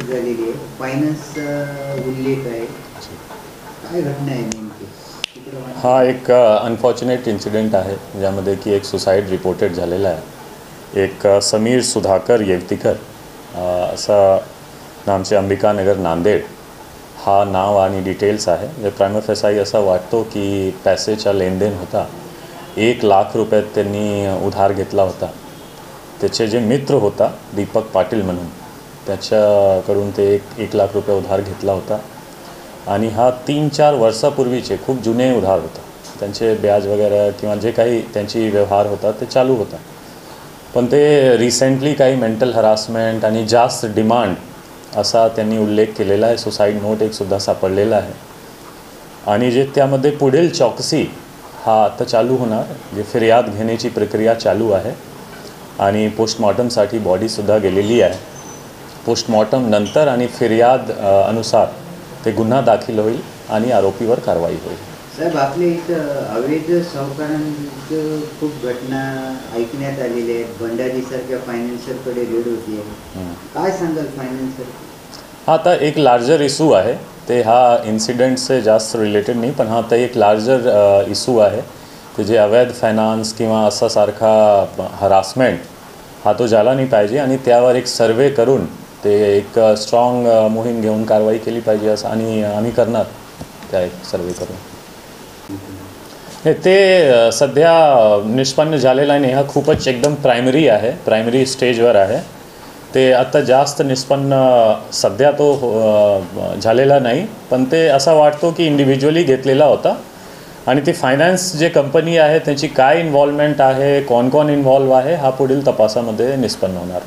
झालेली आहे, फायनान्स उल्लेख आहे, काय घटना आहे नेमकी? हा एक अनफॉर्च्युनेट इन्सिडेंट आहे ज्यामध्ये की एक सुसाईड रिपोर्टेड झालेला आहे। एक समीर सुधाकर येवतीकर असा नामचे अंबिकानगर नांदेड हा नाव आणि डिटेल्स आहे। जे प्राइमा फेसाई असा वाटतो की पैसेचा लेनदेन होता, 1 लाख रुपये त्यांनी उधार घेतला होता। त्याचे जे मित्र होता दीपक पाटील म्हणून, त्याच्याकडून ते 1 लाख रुपये उधार घेतला होता आणि हा 3-4 वर्षापूर्वीचे खूप जुने उधार होता। त्यांचे ब्याज वगैरे किंवा जे काही त्यांची व्यवहार होता ते चालू होता, पण ते रिसेंटली काही मेंटल हरासमेंट आणि जास्त डिमांड असा त्यांनी उल्लेख केलेला आहे। सुसाईड नोट एक सुद्धा सापडलेला आहे आणि जे त्यामध्ये पुढील चौकसी हा आता चालू होणार, जे फिर्याद घेण्याची प्रक्रिया चालू आहे आणि पोस्टमॉर्टमसाठी बॉडीसुद्धा गेलेली आहे। पोस्टमॉर्टम नंतर आणि फिर्याद अनुसार ते गुन्हा दाखल होईल आणि आरोपीवर कारवाई होईल। साहेब, आपल्या इथं अवैध सावकारांचं खूप घटना ऐकण्यात आलेल्या आहेत। भंडारीसारख्या फायनान्सरकडे लीड होती आहे, काय सांगाल फायनान्सर? हा आता एक लार्जर इशू आहे, ते हा इन्सिडेंट से जास्त रिलेटेड नाही, पण हा तर एक लार्जर इशू आहे की जे अवैध फायनान्स किंवा असा सारखा हरासमेंट हा तो झाला नाही पाहिजे आणि त्यावर एक सर्वे करून ते एक स्ट्रॉंग मोहीम घेऊन कारवाई केली पाहिजे असं आणि आम्ही करणार त्या एक सर्वे करून। ते सध्या निष्पन्न झालेला नाही, हा खूपच एकदम प्रायमरी आहे, प्रायमरी स्टेजवर आहे। ते आता जास्त निष्पन्न सध्या तो झालेला नाही, पण ते असा वाटतो की इंडिव्हिज्युअली घेतलेला होता आणि ती फायनान्स जे कंपनी आहे त्याची काय इन्व्हॉल्वमेंट आहे, कोण कोण इन्व्हॉल्व आहे हा पुढील तपासामध्ये निष्पन्न होणार।